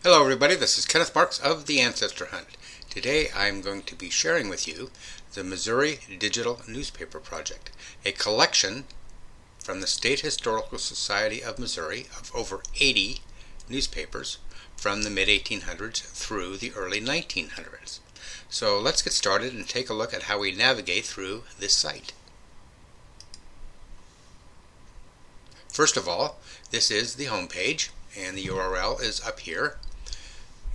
Hello everybody, this is Kenneth Marks of the Ancestor Hunt. Today I'm going to be sharing with you the Missouri Digital Newspaper Project, a collection from the State Historical Society of Missouri of over 80 newspapers from the mid-1800s through the early 1900s. So let's get started and take a look at how we navigate through this site. First of all, this is the home page, and the URL is up here.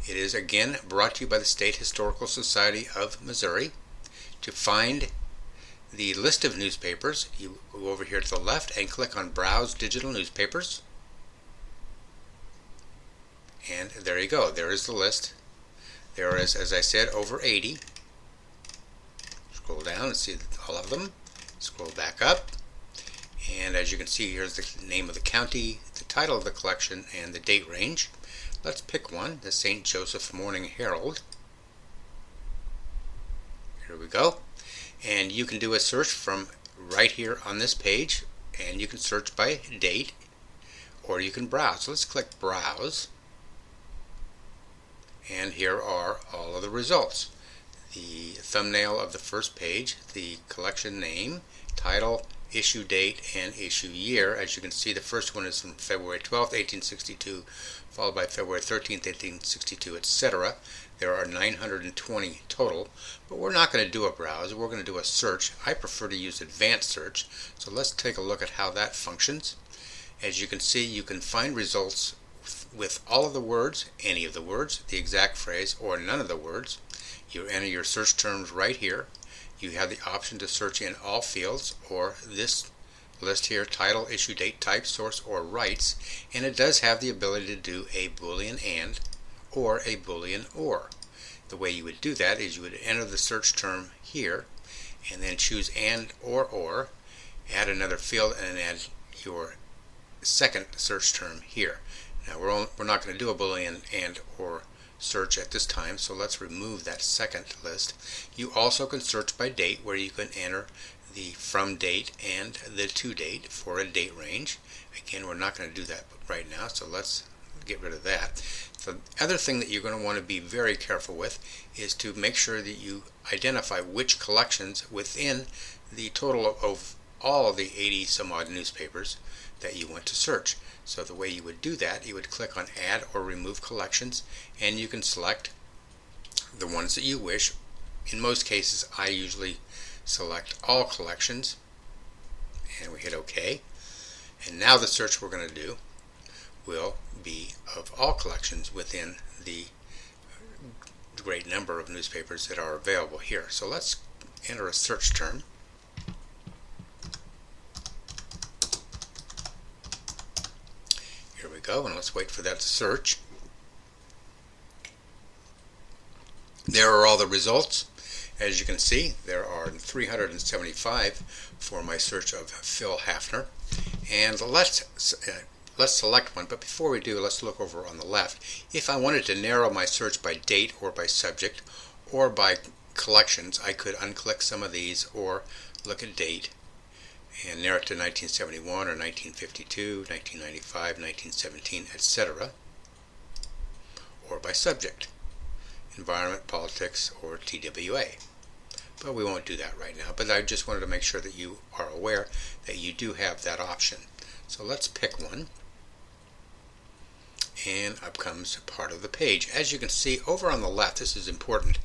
It is again brought to you by the State Historical Society of Missouri. To find the list of newspapers, you go over here to the left and click on Browse Digital Newspapers. And there you go. There is the list. There is, as I said, over 80. Scroll down and see all of them. Scroll back up. And as you can see, here's the name of the county, the title of the collection, and the date range. Let's pick one, the St. Joseph Morning Herald. Here we go. And you can do a search from right here on this page, and you can search by date, or you can browse. So let's click Browse. And here are all of the results. The thumbnail of the first page, the collection name, title, issue date, and issue year. As you can see, the first one is from February 12th, 1862, followed by February 13th, 1862, etc. There are 920 total, but we're not going to do a browse. We're going to do a search. I prefer to use advanced search, so let's take a look at how that functions. As you can see, you can find results with all of the words, any of the words, the exact phrase, or none of the words. You enter your search terms right here. You have the option to search in all fields, or this list here, title, issue date, type, source, or rights, and it does have the ability to do a Boolean AND or a Boolean OR. The way you would do that is you would enter the search term here and then choose AND or, add another field, and add your second search term here. Now we're not going to do a Boolean AND or search at this time, so let's remove that second list. You also can search by date, where you can enter the from date and the to date for a date range. Again, we're not going to do that right now, so let's get rid of that. The other thing that you're going to want to be very careful with is to make sure that you identify which collections within the total of all of the 80 some odd newspapers that you want to search. So the way you would do that, you would click on Add or Remove Collections, and you can select the ones that you wish. In most cases, I usually select all collections, and we hit OK. And now the search we're going to do will be of all collections within the great number of newspapers that are available here. So let's enter a search term. Here we go, and let's wait for that to search. There are all the results. As you can see, there are 375 for my search of Phil Hafner. And let's select one, but before we do, let's look over on the left. If I wanted to narrow my search by date or by subject or by collections, I could unclick some of these or look at date and narrow it to 1971 or 1952, 1995, 1917, etc. Or by subject, environment, politics, or TWA. But we won't do that right now. But I just wanted to make sure that you are aware that you do have that option. So let's pick one. And up comes part of the page. As you can see over on the left, this is important,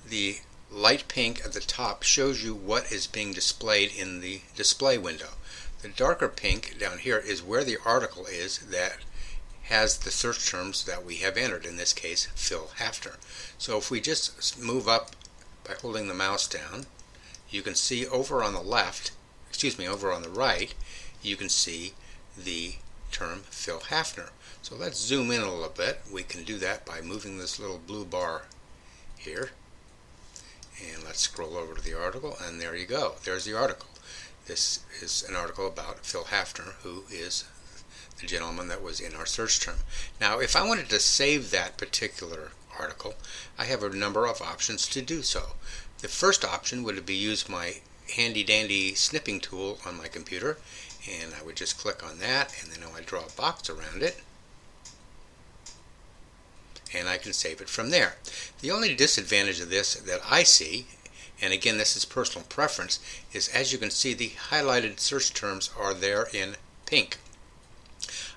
the light pink at the top shows you what is being displayed in the display window. The darker pink down here is where the article is that has the search terms that we have entered, in this case Phil Hafner. So if we just move up by holding the mouse down, you can see over on the left, over on the right, you can see the term Phil Hafner. So let's zoom in a little bit. We can do that by moving this little blue bar here. And let's scroll over to the article, and there you go. There's the article. This is an article about Phil Hafner, who is the gentleman that was in our search term. Now, if I wanted to save that particular article, I have a number of options to do so. The first option would be use my handy dandy snipping tool on my computer, and I would just click on that, and then I would draw a box around it. and I can save it from there. The only disadvantage of this that I see, and again this is personal preference, is as you can see the highlighted search terms are there in pink.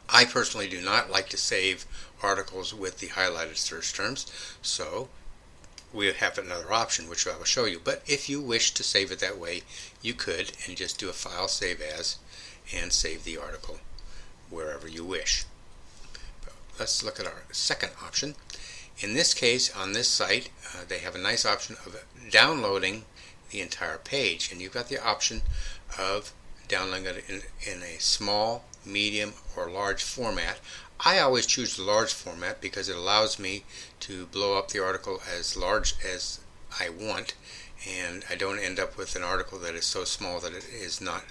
I personally do not like to save articles with the highlighted search terms, so we have another option which I will show you. But if you wish to save it that way, you could, and just do a file save as and save the article wherever you wish. But let's look at our second option. In this case, on this site, they have a nice option of downloading the entire page, and you've got the option of downloading it in a small, medium, or large format. I always choose the large format because it allows me to blow up the article as large as I want, and I don't end up with an article that is so small that it is not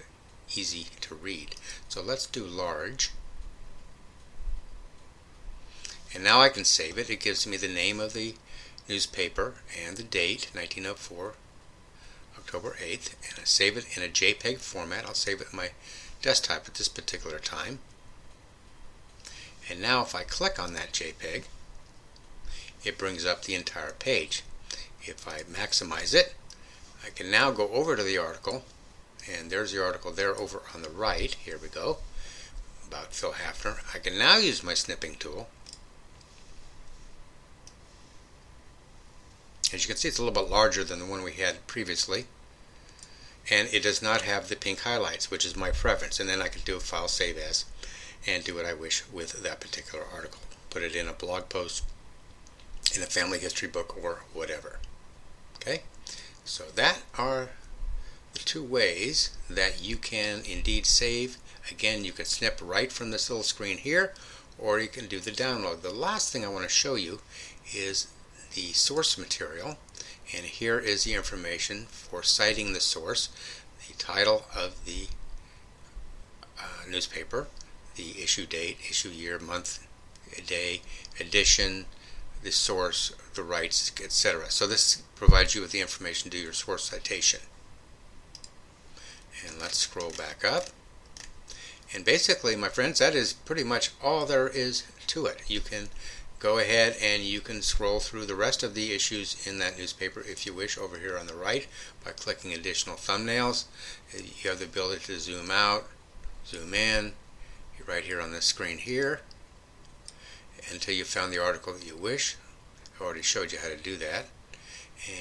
easy to read. So let's do large. And now I can save it. It gives me the name of the newspaper and the date, 1904, October 8th, and I save it in a JPEG format. I'll save it in my desktop at this particular time. And now if I click on that JPEG, it brings up the entire page. If I maximize it, I can now go over to the article, and there's the article there over on the right. Here we go, about Phil Hafner. I can now use my snipping tool. As you can see, it's a little bit larger than the one we had previously, and it does not have the pink highlights, which is my preference. And then I can do a file save as and do what I wish with that particular article. Put it in a blog post, in a family history book, or whatever. Okay, so that are the two ways that you can indeed save. Again, you can snip right from this little screen here, or you can do the download. The last thing I want to show you is the source material, and here is the information for citing the source, the title of the newspaper, the issue date, issue year, month, day, edition, the source, the rights, etc. So this provides you with the information to do your source citation. And let's scroll back up. And basically, my friends, that is pretty much all there is to it. You can go ahead and you can scroll through the rest of the issues in that newspaper if you wish over here on the right by clicking additional thumbnails. You have the ability to zoom out, zoom in, right here on this screen here, until you found the article that you wish. I already showed you how to do that.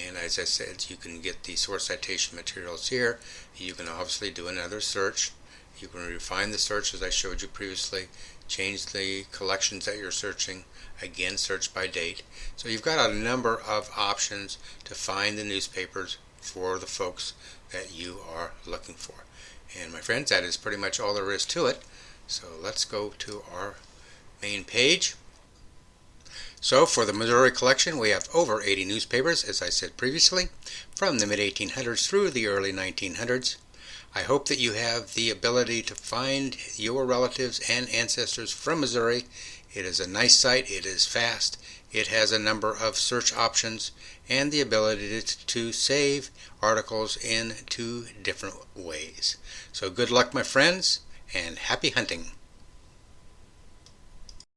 And as I said, you can get the source citation materials here. You can obviously do another search. You can refine the search as I showed you previously, change the collections that you're searching, again search by date. So you've got a number of options to find the newspapers for the folks that you are looking for. And my friends, that is pretty much all there is to it. So let's go to our main page. So for the Missouri collection, we have over 80 newspapers, as I said previously, from the mid-1800s through the early 1900s. I hope that you have the ability to find your relatives and ancestors from Missouri. It is a nice site, it is fast, it has a number of search options, and the ability to save articles in 2 different ways. So good luck, my friends, and happy hunting.